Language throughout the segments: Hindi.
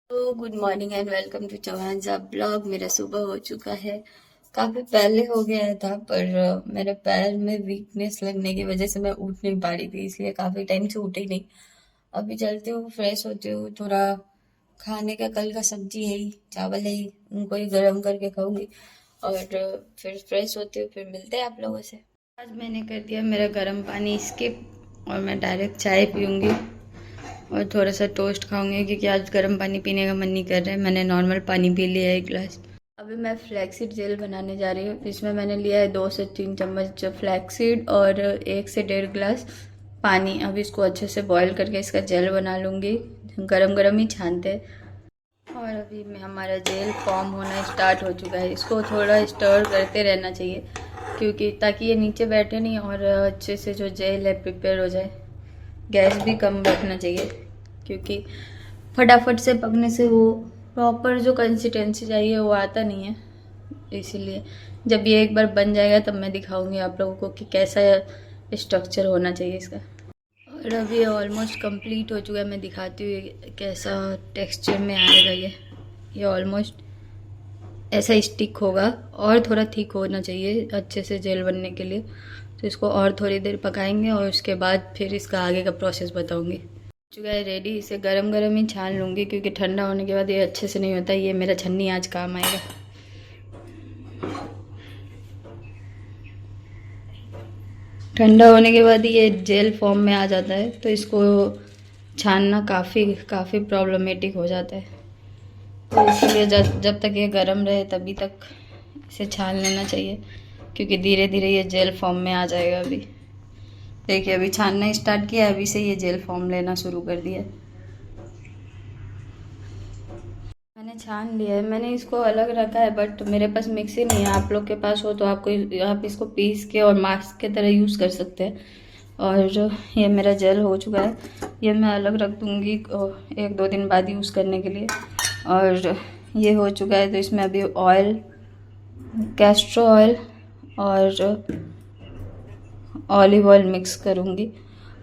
तो good morning and welcome to Chauhan sahab blog. मेरा सुबह हो चुका है, काफी पहले हो गया था, पर मेरे पैर में वीकनेस लगने की वजह से मैं उठ नहीं पा रही थी, इसलिए काफी टाइम से उठी नहीं। अभी चलती हूँ, फ्रेश होती हूँ, थोड़ा खाने का कल का सब्जी है ही, चावल है ही, उनको ही गर्म करके खाऊंगी और फिर फ्रेश होती हूँ। फिर मिलते हैं आप लोगों से। आज मैंने कर दिया मेरा गर्म पानी स्किप और मैं डायरेक्ट चाय पीऊँगी और थोड़ा सा टोस्ट खाऊंगी, क्योंकि आज गर्म पानी पीने का मन नहीं कर रहा है। मैंने नॉर्मल पानी पी लिया है 1 गिलास। अभी मैं फ्लैक्सीड जेल बनाने जा रही हूँ। इसमें मैंने लिया है 2 से 3 चम्मच फ्लैक्सीड और 1 से 1.5 गिलास पानी। अब इसको अच्छे से बॉईल करके इसका जेल बना लूँगी। गरम गरम ही छानते हैं। और अभी में हमारा जेल फॉर्म होना स्टार्ट हो चुका है। इसको थोड़ा स्टर करते रहना चाहिए, क्योंकि ताकि ये नीचे बैठे नहीं और अच्छे से जो जेल है प्रिपेयर हो जाए। गैस भी कम रखना चाहिए, क्योंकि फटाफट से पकने से वो प्रॉपर जो कंसिस्टेंसी चाहिए वो आता नहीं है। इसीलिए जब ये एक बार बन जाएगा तब मैं दिखाऊंगी आप लोगों को कि कैसा स्ट्रक्चर होना चाहिए इसका। और अभी ऑलमोस्ट कंप्लीट हो चुका है। मैं दिखाती हूँ ये कैसा टेक्सचर में आएगा। ये ऑलमोस्ट ऐसा स्टिक होगा और थोड़ा थिक होना चाहिए अच्छे से जेल बनने के लिए। तो इसको और थोड़ी देर पकाएंगे और उसके बाद फिर इसका आगे का प्रोसेस बताऊंगी। चुका है रेडी। इसे गरम गरम ही छान लूँगी, क्योंकि ठंडा होने के बाद ये अच्छे से नहीं होता। ये मेरा छन्नी आज काम आएगा। ठंडा होने के बाद ये जेल फॉर्म में आ जाता है, तो इसको छानना काफ़ी प्रॉब्लमेटिक हो जाता है। तो इसलिए जब जब तक ये गर्म रहे तभी तक इसे छान लेना चाहिए, क्योंकि धीरे धीरे ये जेल फॉर्म में आ जाएगा। अभी देखिए, अभी छानना स्टार्ट किया, अभी से ये जेल फॉर्म लेना शुरू कर दिया। मैंने छान लिया है। मैंने इसको अलग रखा है, बट मेरे पास मिक्सी नहीं है। आप लोग के पास हो तो आप इसको पीस के और मास्क के तरह यूज़ कर सकते हैं। और ये मेरा जेल हो चुका है। ये मैं अलग रख दूँगी 1-2 दिन बाद यूज़ करने के लिए। और ये हो चुका है, तो इसमें अभी ऑयल, कैस्टर ऑयल और ऑलिव ऑयल मिक्स करूँगी।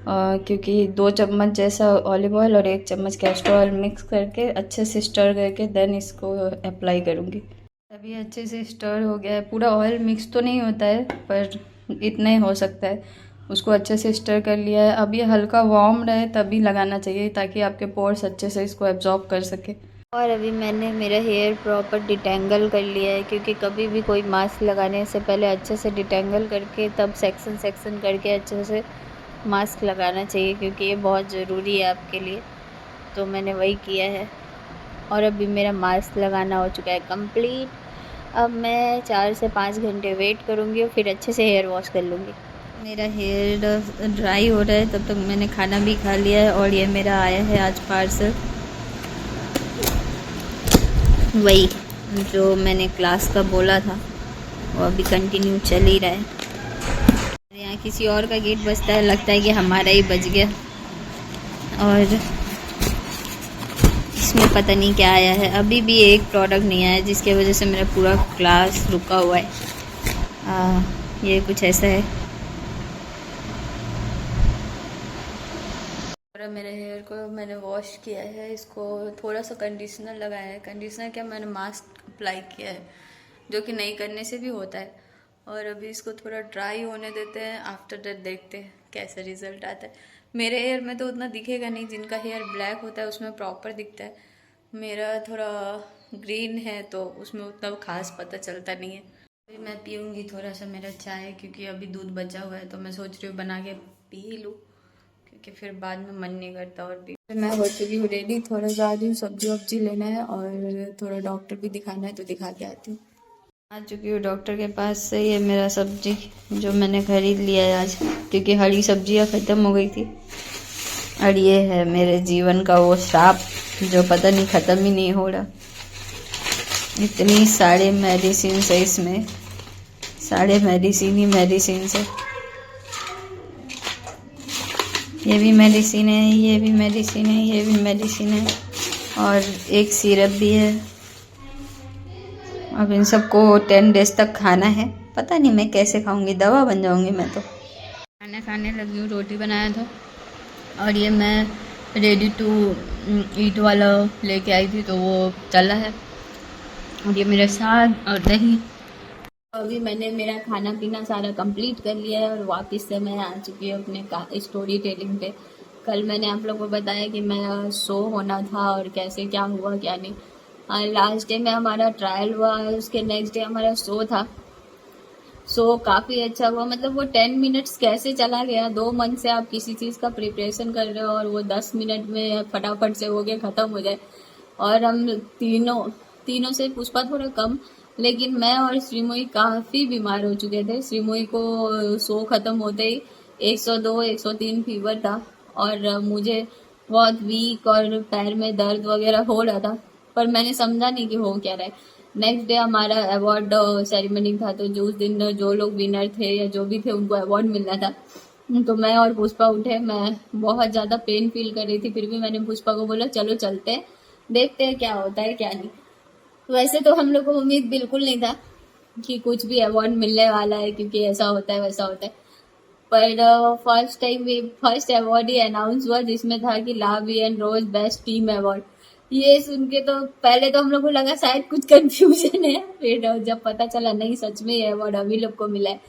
क्योंकि 2 चम्मच जैसा ऑलिव ऑयल और 1 चम्मच कैस्टर ऑयल मिक्स करके अच्छे से स्टर करके देन इसको अप्लाई करूँगी। अभी अच्छे से स्टर हो गया है। पूरा ऑयल मिक्स तो नहीं होता है, पर इतना ही हो सकता है। उसको अच्छे से स्टर कर लिया है। अब ये हल्का वार्म रहे तभी लगाना चाहिए, ताकि आपके पोर्स अच्छे से इसको एब्जॉर्ब कर सके। और अभी मैंने मेरा हेयर प्रॉपर डिटेंगल कर लिया है, क्योंकि कभी भी कोई मास्क लगाने से पहले अच्छे से डिटेंगल करके तब सेक्शन सेक्शन करके अच्छे से मास्क लगाना चाहिए, क्योंकि ये बहुत ज़रूरी है आपके लिए। तो मैंने वही किया है। और अभी मेरा मास्क लगाना हो चुका है कंप्लीट। अब मैं 4 से 5 घंटे वेट करूँगी और फिर अच्छे से हेयर वॉश कर लूँगी। मेरा हेयर ड्राई हो रहा है, तब तक मैंने खाना भी खा लिया है। और ये मेरा आया है आज पार्सल, वही जो मैंने क्लास का बोला था वो अभी कंटिन्यू चल ही रहा है। यहाँ किसी और का गेट बजता है, लगता है कि हमारा ही बज गया। और इसमें पता नहीं क्या आया है। अभी भी एक प्रोडक्ट नहीं आया, जिसकी वजह से मेरा पूरा क्लास रुका हुआ है। ये कुछ ऐसा है। और मेरे हेयर को मैंने वॉश किया है, इसको थोड़ा सा कंडीशनर लगाया है। कंडीशनर क्या, मैंने मास्क अप्लाई किया है, जो कि नहीं करने से भी होता है। और अभी इसको थोड़ा ड्राई होने देते हैं। आफ्टर दैट देखते हैं कैसा रिजल्ट आता है। मेरे हेयर में तो उतना दिखेगा नहीं, जिनका हेयर ब्लैक होता है उसमें प्रॉपर दिखता है। मेरा थोड़ा ग्रीन है तो उसमें उतना खास पता चलता नहीं है। अभी मैं पीऊँगी थोड़ा सा मेरा चाय, क्योंकि अभी दूध बचा हुआ है, तो मैं सोच रही हूँ बना के पी लूँ, क्योंकि फिर बाद में मन नहीं करता। और भी मैं हो चुकी हूँ रेडी, थोड़ा जा रही हूँ सब्जी वब्जी लेना है और थोड़ा डॉक्टर भी दिखाना है, तो दिखा के आती हूँ। आ चुकी हूँ डॉक्टर के पास से। ये मेरा सब्जी जो मैंने खरीद लिया है आज, क्योंकि हरी सब्जियाँ ख़त्म हो गई थी। और ये है मेरे जीवन का वो श्राप, जो पता नहीं ख़त्म ही नहीं हो रहा। इतनी सारे मेडिसिन है इसमें, सारे मेडिसिन ही मेडिसिन है। ये भी मेडिसिन है, ये भी मेडिसिन है, ये भी मेडिसिन है, और एक सिरप भी है। अब इन सबको 10 डेज तक खाना है। पता नहीं मैं कैसे खाऊंगी, दवा बन जाऊंगी मैं तो। खाना खाने लगी हूँ। रोटी बनाया था और ये मैं रेडी टू ईट वाला लेके आई थी, तो वो चला है। और ये मेरा साग और दही। अभी मैंने मेरा खाना पीना सारा कंप्लीट कर लिया है और वापस से मैं आ चुकी हूँ अपने स्टोरी टेलिंग पे। कल मैंने आप लोगों को बताया कि मेरा शो होना था और कैसे क्या हुआ क्या नहीं। लास्ट डे में हमारा ट्रायल हुआ, उसके नेक्स्ट डे हमारा शो था। शो काफ़ी अच्छा हुआ, मतलब वो 10 मिनट्स कैसे चला गया। 2 मंथ से आप किसी चीज़ का प्रिपरेशन कर रहे हो और वो 10 मिनट में फटाफट से हो गया, ख़त्म हो जाए। और हम तीनों तीनों से पुष्पा थोड़ा कम, लेकिन मैं और श्रीमोई काफ़ी बीमार हो चुके थे। श्रीमोई को शो ख़त्म होते ही 102 103 फीवर था और मुझे बहुत वीक और पैर में दर्द वगैरह हो रहा था, पर मैंने समझा नहीं कि हो क्या रहा है। नेक्स्ट डे हमारा अवार्ड सेरेमनी था, तो जो उस दिन जो लोग विनर थे या जो भी थे उनको अवार्ड मिलना था। तो मैं और पुष्पा उठे। मैं बहुत ज़्यादा पेन फील कर रही थी, फिर भी मैंने पुष्पा को बोला चलो चलते हैं, देखते हैं क्या होता है क्या नहीं। वैसे तो हम लोग को उम्मीद बिल्कुल नहीं था कि कुछ भी अवार्ड मिलने वाला है, क्योंकि ऐसा होता है वैसा होता है। पर फर्स्ट अवार्ड ही अनाउंस हुआ, जिसमें था कि Lavi and Rose best team award. ये सुन के तो पहले तो हम लोग को लगा शायद कुछ कंफ्यूजन है, फिर जब पता चला नहीं सच में ये अवार्ड अभी लोग को मिला है,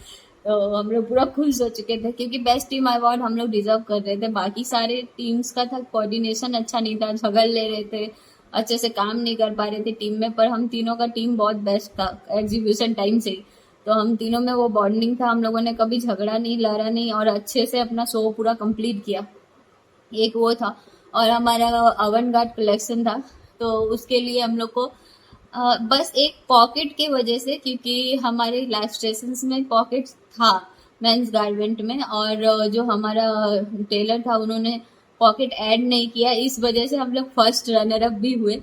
तो हम लोग पूरा खुश हो चुके थे, क्योंकि बेस्ट टीम अवार्ड हम लोग डिजर्व कर रहे थे। बाकी सारे टीम्स का था कोऑर्डिनेशन अच्छा नहीं था, झगड़ ले रहे थे, अच्छे से काम नहीं कर पा रहे थे टीम में, पर हम तीनों का टीम बहुत बेस्ट था एग्जीक्यूशन टाइम से ही। तो हम तीनों में वो बॉन्डिंग था, हम लोगों ने कभी झगड़ा नहीं, लड़ा नहीं और अच्छे से अपना शो पूरा कंप्लीट किया। एक वो था। और हमारा अवन गार्ड कलेक्शन था, तो उसके लिए हम लोग को बस एक पॉकेट की वजह से, क्योंकि हमारे लाइफ स्टेशन में पॉकेट था मेंस गारमेंट में, और जो हमारा टेलर था उन्होंने पॉकेट ऐड नहीं किया, इस वजह से हम लोग फर्स्ट रनर अप भी हुए।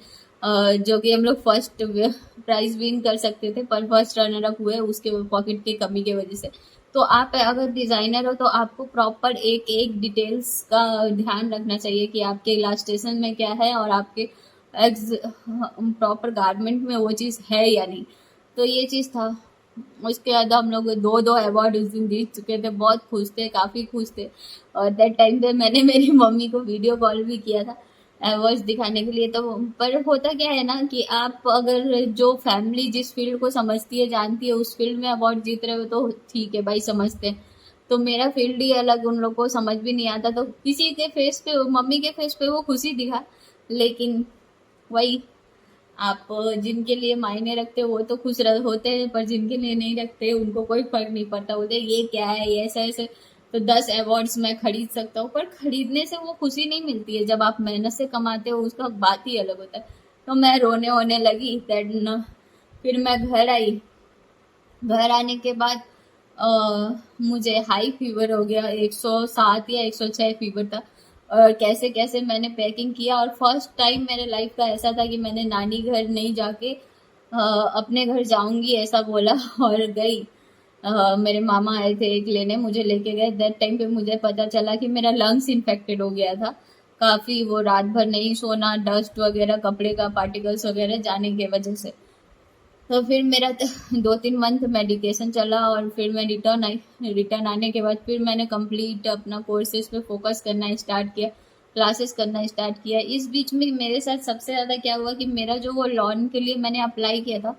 जो कि हम लोग फर्स्ट प्राइज विन कर सकते थे, पर फर्स्ट रनर अप हुए उसके पॉकेट की कमी की वजह से। तो आप अगर डिजाइनर हो तो आपको प्रॉपर एक एक डिटेल्स का ध्यान रखना चाहिए कि आपके इलास्ट्रेशन में क्या है और आपके प्रॉपर गारमेंट में वो चीज़ है या नहीं। तो ये चीज़ था। उसके बाद हम लोग दो दो अवार्ड उस दिन जीत चुके थे, बहुत खुश थे, काफ़ी खुश थे। और दैट टाइम पे मैंने मेरी मम्मी को वीडियो कॉल भी किया था अवार्ड्स दिखाने के लिए। तो पर होता क्या है ना कि आप अगर जो फैमिली जिस फील्ड को समझती है जानती है उस फील्ड में अवार्ड जीत रहे हो तो ठीक है भाई, समझते हैं। तो मेरा फील्ड ही अलग, उन लोग को समझ भी नहीं आता, तो किसी के फेस पे, मम्मी के फेस पे वो खुशी दिखा। लेकिन वही, आप जिनके लिए मायने रखते हो वो तो खुश होते हैं, पर जिनके लिए नहीं रखते उनको कोई फर्क नहीं पड़ता, बोलते ये क्या है, ये ऐसे ऐसे। तो 10 अवार्ड्स मैं खरीद सकता हूँ, पर खरीदने से वो खुशी नहीं मिलती है, जब आप मेहनत से कमाते हो उसका बात ही अलग होता है। तो मैं रोने होने लगी। देन फिर मैं घर आई। घर आने के बाद मुझे हाई फीवर हो गया, 107 या 106 फीवर था। और कैसे कैसे मैंने पैकिंग किया, और फर्स्ट टाइम मेरे लाइफ का ऐसा था कि मैंने नानी घर नहीं जाके अपने घर जाऊंगी ऐसा बोला और गई। मेरे मामा आए थे एक लेने, मुझे लेके गए। दैट टाइम पे मुझे पता चला कि मेरा लंग्स इन्फेक्टेड हो गया था काफ़ी। वो रात भर नहीं सोना, डस्ट वगैरह, कपड़े का पार्टिकल्स वगैरह जाने की वजह से। तो फिर मेरा 2-3 मंथ मेडिकेशन चला और फिर मैं रिटर्न आई। रिटर्न आने के बाद फिर मैंने कंप्लीट अपना कोर्सेज पे फोकस करना स्टार्ट किया, क्लासेस करना स्टार्ट किया। इस बीच में मेरे साथ सबसे ज़्यादा क्या हुआ कि मेरा जो वो लोन के लिए मैंने अप्लाई किया था,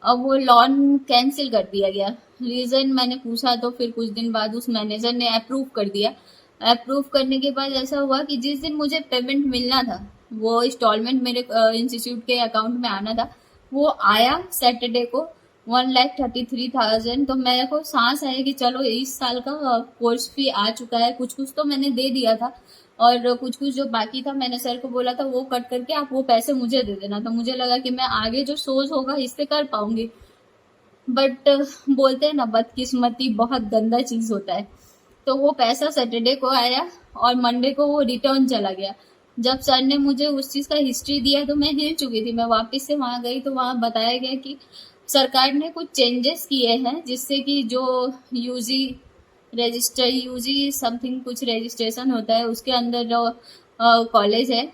अब वो लोन कैंसिल कर दिया गया। रीज़न मैंने पूछा तो फिर कुछ दिन बाद उस मैनेजर ने अप्रूव कर दिया। अप्रूव करने के बाद ऐसा हुआ कि जिस दिन मुझे पेमेंट मिलना था, वो इंस्टॉलमेंट मेरे इंस्टीट्यूट के अकाउंट में आना था, वो आया सैटरडे को 1,33,000। तो मेरे को सांस आया कि चलो इस साल का कोर्स फी आ चुका है। कुछ कुछ तो मैंने दे दिया था और कुछ कुछ जो बाकी था मैंने सर को बोला था वो कट करके आप वो पैसे मुझे दे देना। तो मुझे लगा कि मैं आगे जो सोर्स होगा इससे कर पाऊंगी, बट बोलते हैं ना बदकिस्मती बहुत गंदा चीज होता है। तो वो पैसा सैटरडे को आया और मंडे को वो रिटर्न चला गया। जब सर ने मुझे उस चीज का हिस्ट्री दिया तो मैं हिल चुकी थी। मैं वापस से वहां गई तो वहां बताया गया कि सरकार ने कुछ चेंजेस किए हैं, जिससे कि जो यूजी यूजी समथिंग कुछ रजिस्ट्रेशन होता है उसके अंदर जो कॉलेज है,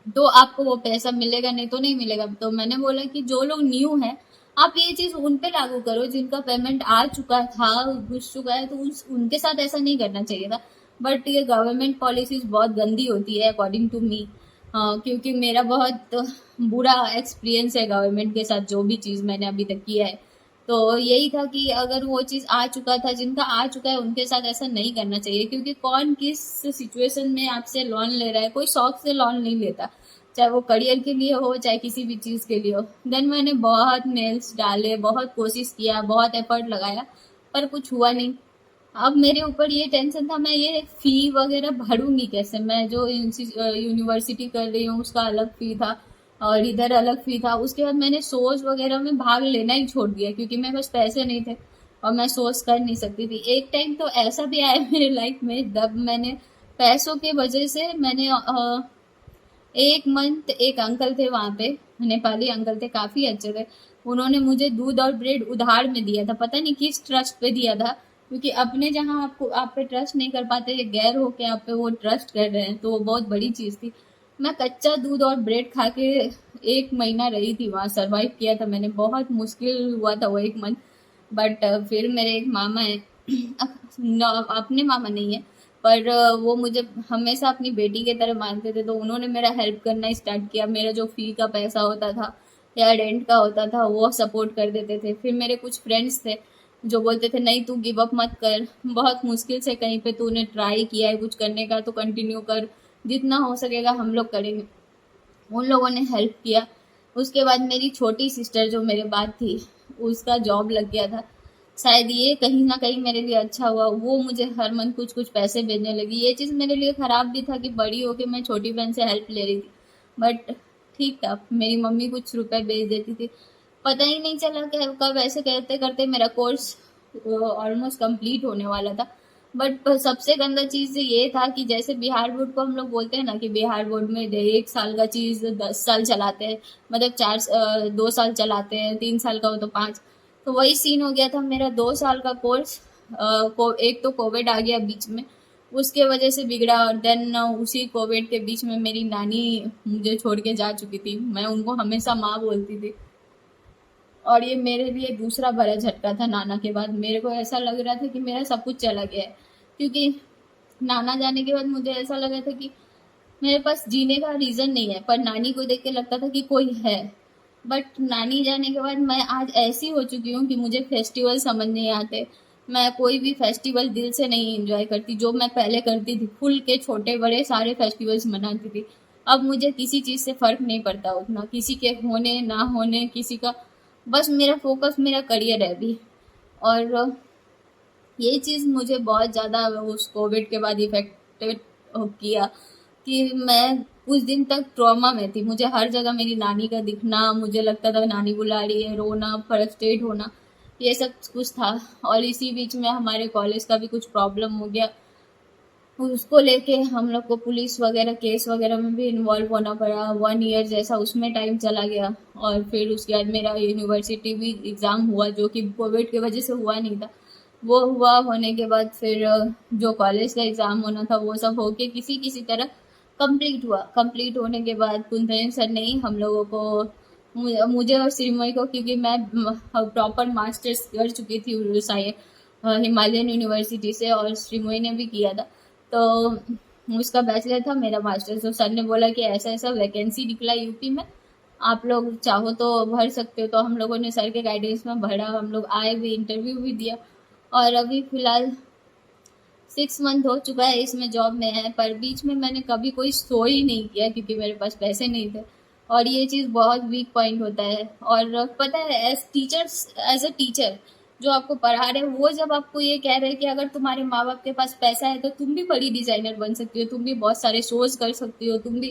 तो आपको वो पैसा मिलेगा, नहीं तो नहीं मिलेगा। तो मैंने बोला कि जो लोग न्यू हैं आप ये चीज उन पे लागू करो जिनका पेमेंट आ चुका था, घुस चुका है, तो उनके साथ ऐसा नहीं करना चाहिए था। बट ये गवर्नमेंट पॉलिसीज बहुत गंदी होती है अकॉर्डिंग टू मी, क्योंकि मेरा बहुत बुरा एक्सपीरियंस है गवर्नमेंट के साथ, जो भी चीज़ मैंने अभी तक किया है। तो यही था कि अगर वो चीज़ आ चुका था, जिनका आ चुका है उनके साथ ऐसा नहीं करना चाहिए, क्योंकि कौन किस सिचुएशन में आपसे लोन ले रहा है, कोई शौक से लोन नहीं लेता, चाहे वो करियर के लिए हो चाहे किसी भी चीज़ के लिए हो। देन मैंने बहुत मेल्स डाले, बहुत कोशिश किया, बहुत एफर्ट लगाया, पर कुछ हुआ नहीं। अब मेरे ऊपर ये टेंशन था, मैं ये फी वगैरह भरूंगी कैसे, मैं जो यूनिवर्सिटी कर रही हूँ उसका अलग फी था और इधर अलग फी था। उसके बाद मैंने सोच वगैरह में भाग लेना ही छोड़ दिया, क्योंकि मेरे पास पैसे नहीं थे और मैं सोच कर नहीं सकती थी। एक टाइम तो ऐसा भी आया मेरे लाइफ में जब मैंने पैसों के वजह से मैंने एक मंथ, एक अंकल थे वहाँ पे, नेपाली अंकल थे, काफी अच्छे थे। उन्होंने मुझे दूध और ब्रेड उधार में दिया था, पता नहीं किस ट्रस्ट पे दिया था, क्योंकि अपने जहाँ आपको आप पे ट्रस्ट नहीं कर पाते, गैर होके आप पे वो ट्रस्ट कर रहे हैं, तो वो बहुत बड़ी चीज थी। मैं कच्चा दूध और ब्रेड खा के 1 महीना रही थी वहाँ, सरवाइव किया था मैंने, बहुत मुश्किल हुआ था वो 1 मंथ। बट फिर मेरे एक मामा है अपने मामा नहीं है, पर वो मुझे हमेशा अपनी बेटी की तरह मानते थे, तो उन्होंने मेरा हेल्प करना स्टार्ट किया। मेरा जो फी का पैसा होता था या रेंट का होता था वो सपोर्ट कर देते थे। फिर मेरे कुछ फ्रेंड्स थे जो बोलते थे नहीं तू गिव अप मत कर, बहुत मुश्किल से कहीं पे तूने ट्राई किया है कुछ करने का, तो कंटिन्यू कर, जितना हो सकेगा हम लोग करेंगे। उन लोगों ने हेल्प किया। उसके बाद मेरी छोटी सिस्टर जो मेरे बाद थी, उसका जॉब लग गया था, शायद ये कहीं ना कहीं मेरे लिए अच्छा हुआ, वो मुझे हर मंथ कुछ कुछ पैसे भेजने लगी। ये चीज़ मेरे लिए ख़राब भी था कि बड़ी होके मैं छोटी बहन से हेल्प ले रही थी, बट ठीक था, मेरी मम्मी कुछ रुपए भेज देती थी। पता ही नहीं चला कि कब ऐसे करते करते मेरा कोर्स ऑलमोस्ट कंप्लीट होने वाला था। बट सबसे गंदा चीज़ ये था कि जैसे बिहार बोर्ड को हम लोग बोलते हैं ना कि बिहार बोर्ड में 1 साल का चीज़ 10 साल चलाते हैं, मतलब 2 साल चलाते हैं, 3 साल का हो तो 5। तो वही सीन हो गया था मेरा, 2 साल का कोर्स। एक तो कोविड आ गया बीच में, उसके वजह से बिगड़ा, और देन उसी कोविड के बीच में मेरी नानी मुझे छोड़ के जा चुकी थी। मैं उनको हमेशा माँ बोलती थी, और ये मेरे लिए दूसरा बड़ा झटका था नाना के बाद। मेरे को ऐसा लग रहा था कि मेरा सब कुछ चला गया है, क्योंकि नाना जाने के बाद मुझे ऐसा लगा था कि मेरे पास जीने का रीजन नहीं है, पर नानी को देख के लगता था कि कोई है। बट नानी जाने के बाद मैं आज ऐसी हो चुकी हूँ कि मुझे फेस्टिवल समझ नहीं आते, मैं कोई भी फेस्टिवल दिल से नहीं एंजॉय करती। जो मैं पहले करती थी, खुल के छोटे बड़े सारे फेस्टिवल्स मनाती थी, अब मुझे किसी चीज़ से फर्क नहीं पड़ता उतना, किसी के होने ना होने, किसी का, बस मेरा फोकस मेरा करियर है अभी। और ये चीज़ मुझे बहुत ज़्यादा उस कोविड के बाद इफेक्टेड किया, कि मैं कुछ दिन तक ट्रॉमा में थी। मुझे हर जगह मेरी नानी का दिखना, मुझे लगता था नानी बुला रही है, रोना, फ्रस्ट्रेट होना, ये सब कुछ था। और इसी बीच में हमारे कॉलेज का भी कुछ प्रॉब्लम हो गया, उसको लेके हम लोग को पुलिस वगैरह केस वगैरह में भी इन्वॉल्व होना पड़ा। 1 ईयर जैसा उसमें टाइम चला गया। और फिर उसके बाद मेरा यूनिवर्सिटी भी एग्ज़ाम हुआ, जो कि कोविड की वजह से हुआ नहीं था। वो हुआ, होने के बाद फिर जो कॉलेज का एग्ज़ाम होना था वो सब होके किसी किसी तरह कंप्लीट हुआ। कंप्लीट होने के बाद कुंदन सर ने ही हम लोगों को, मुझे और श्रीमय को, क्योंकि मैं प्रॉपर मास्टर्स कर चुकी थी हिमालयन यूनिवर्सिटी से, और श्रीमय ने भी किया था, तो उसका बैचलर था, मेरा मास्टर्स। तो सर ने बोला कि ऐसा ऐसा वैकेंसी निकला यूपी में, आप लोग चाहो तो भर सकते हो। तो हम लोगों ने सर के गाइडेंस में भरा, हम लोग आए भी, इंटरव्यू भी दिया, और अभी फिलहाल 6 मंथ हो चुका है इसमें जॉब में है। पर बीच में मैंने कभी कोई शो ही नहीं किया, क्योंकि मेरे पास पैसे नहीं थे, और ये चीज़ बहुत वीक पॉइंट होता है। और पता है, एज अ टीचर जो आपको पढ़ा रहे हैं, वो जब आपको ये कह रहे हैं कि अगर तुम्हारे माँ बाप के पास पैसा है तो तुम भी बड़ी डिजाइनर बन सकती हो, तुम भी बहुत सारे शोज कर सकती हो, तुम भी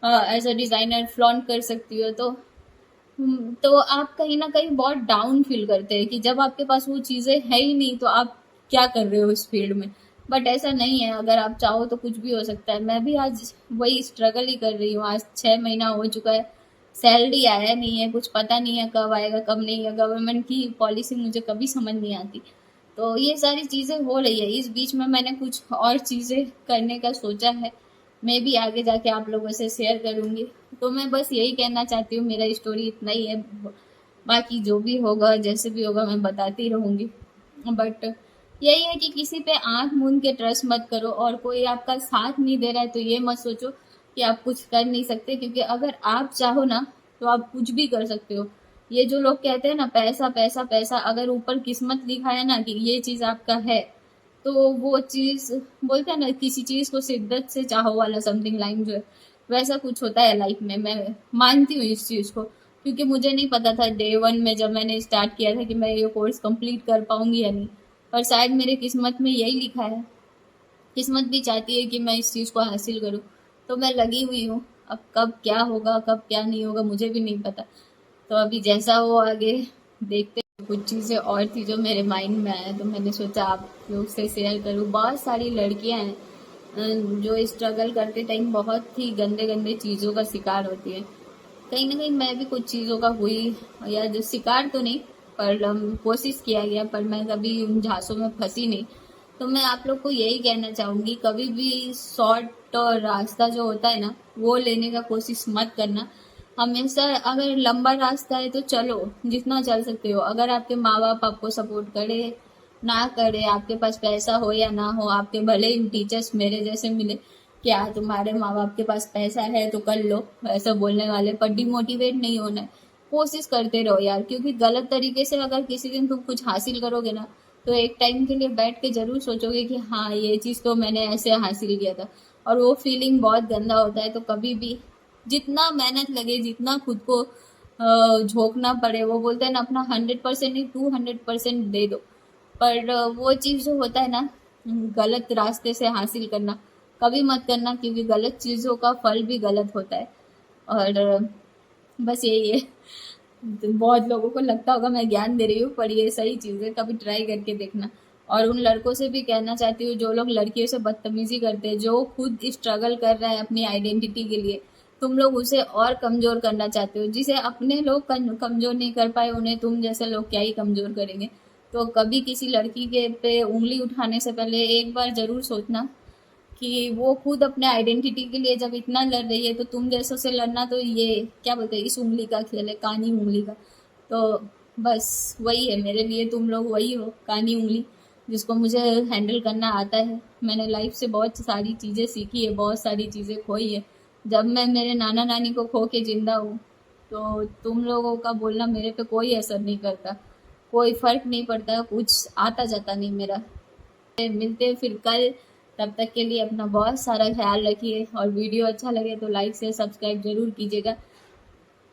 एज अ डिजाइनर फ्लॉन्ट कर सकती हो, तो आप कहीं ना कहीं बहुत डाउन फील करते हैं कि जब आपके पास वो चीज़ें है ही नहीं तो आप क्या कर रहे हो इस फील्ड में। बट ऐसा नहीं है, अगर आप चाहो तो कुछ भी हो सकता है। मैं भी आज वही स्ट्रगल ही कर रही हूँ, आज 6 महीना हो चुका है, सैलरी आया नहीं है, कुछ पता नहीं है कब आएगा कब नहीं है, गवर्नमेंट की पॉलिसी मुझे कभी समझ नहीं आती। तो ये सारी चीज़ें हो रही है। इस बीच में मैंने कुछ और चीज़ें करने का सोचा है, मैं भी आगे जाके आप लोगों से शेयर करूँगी। तो मैं बस यही कहना चाहती हूँ, मेरा स्टोरी इतना ही है, बाकी जो भी होगा जैसे भी होगा मैं बताती रहूँगी। बट यही है कि किसी पे आंख मूंद के ट्रस्ट मत करो, और कोई आपका साथ नहीं दे रहा है तो ये मत सोचो कि आप कुछ कर नहीं सकते, क्योंकि अगर आप चाहो ना तो आप कुछ भी कर सकते हो। ये जो लोग कहते हैं ना पैसा पैसा पैसा, अगर ऊपर किस्मत लिखा है ना कि ये चीज आपका है, तो वो चीज, बोलते हैं ना किसी चीज को शिद्दत से चाहो वाला समथिंग लाइन जो है, वैसा कुछ होता है लाइफ में। मैं मानती हूँ इस चीज को, क्योंकि मुझे नहीं पता था डे वन में जब मैंने स्टार्ट किया था कि मैं ये कोर्स कंप्लीट कर पाऊंगी या नहीं, पर शायद मेरे किस्मत में यही लिखा है। किस्मत भी चाहती है कि मैं इस चीज़ को हासिल करूं, तो मैं लगी हुई हूँ। अब कब क्या होगा कब क्या नहीं होगा मुझे भी नहीं पता, तो अभी जैसा हो आगे देखते हैं। कुछ चीज़ें और थी जो मेरे माइंड में आया, तो मैंने सोचा आप लोग से शेयर करूँ। बहुत सारी लड़कियां हैं जो स्ट्रगल करते टाइम बहुत ही गंदे गंदे चीज़ों का शिकार होती है। कहीं ना कहीं मैं भी कुछ चीज़ों का हुई, या जो शिकार तो नहीं, पर कोशिश किया गया, पर मैं कभी उन झांसों में फंसी नहीं। तो मैं आप लोग को यही कहना चाहूंगी, कभी भी शॉर्ट रास्ता जो होता है ना वो लेने का कोशिश मत करना। हमेशा अगर लंबा रास्ता है तो चलो, जितना चल सकते हो। अगर आपके माँ बाप आपको सपोर्ट करे ना करे, आपके पास पैसा हो या ना हो, आपके भले ही टीचर्स मेरे जैसे मिले, क्या तुम्हारे माँ बाप के पास पैसा है तो कर लो, ऐसा बोलने वाले, पर डिमोटिवेट नहीं होना है। कोशिश करते रहो यार, क्योंकि गलत तरीके से अगर किसी दिन तुम कुछ हासिल करोगे ना, तो एक टाइम के लिए बैठ के जरूर सोचोगे कि हाँ ये चीज तो मैंने ऐसे हासिल किया था, और वो फीलिंग बहुत गंदा होता है। तो कभी भी जितना मेहनत लगे, जितना खुद को झोंकना पड़े, वो बोलते हैं ना अपना 100% नहीं 200% दे दो, पर वो चीज जो होता है ना गलत रास्ते से हासिल करना, कभी मत करना, क्योंकि गलत चीजों का फल भी गलत होता है। और बस यही है। तो बहुत लोगों को लगता होगा मैं ज्ञान दे रही हूँ, पर ये सही चीज है, कभी ट्राई करके देखना। और उन लड़कों से भी कहना चाहती हूँ जो लोग लड़कियों से बदतमीजी करते हैं, जो खुद स्ट्रगल कर रहे हैं अपनी आइडेंटिटी के लिए, तुम लोग उसे और कमजोर करना चाहते हो। जिसे अपने लोग कमजोर नहीं कर पाए, उन्हें तुम जैसे लोग क्या ही कमजोर करेंगे। तो कभी किसी लड़की के पे उंगली उठाने से पहले एक बार जरूर सोचना कि वो खुद अपने आइडेंटिटी के लिए जब इतना लड़ रही है, तो तुम जैसों से लड़ना, तो ये क्या बोलते हैं, इस उंगली का खेल है, कानी उंगली का। तो बस वही है मेरे लिए, तुम लोग वही हो, कानी उंगली, जिसको मुझे हैंडल करना आता है। मैंने लाइफ से बहुत सारी चीज़ें सीखी है, बहुत सारी चीज़ें खोई है। जब मैं मेरे नाना नानी को खो के जिंदा हूँ, तो तुम लोगों का बोलना मेरे पे कोई असर नहीं करता, कोई फर्क नहीं पड़ता, कुछ आता जाता नहीं मेरा। मिलते हैं फिर कल, तब तक के लिए अपना बहुत सारा ख्याल रखिए, और वीडियो अच्छा लगे तो लाइक से सब्सक्राइब जरूर कीजिएगा,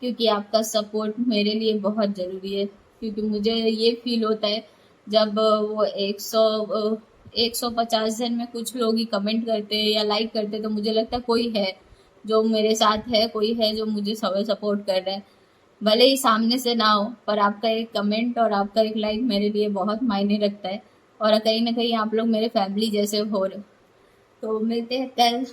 क्योंकि आपका सपोर्ट मेरे लिए बहुत ज़रूरी है। क्योंकि मुझे ये फील होता है जब वो 150 जन में कुछ लोग ही कमेंट करते हैं या लाइक करते हैं, तो मुझे लगता है कोई है जो मेरे साथ है, कोई है जो मुझे सपोर्ट कर रहा है। भले ही सामने से ना हो, पर आपका एक कमेंट और आपका एक लाइक मेरे लिए बहुत मायने रखता है, और कहीं ना कहीं आप लोग मेरे फैमिली जैसे हो रहे हो। तो मिलते हैं कल।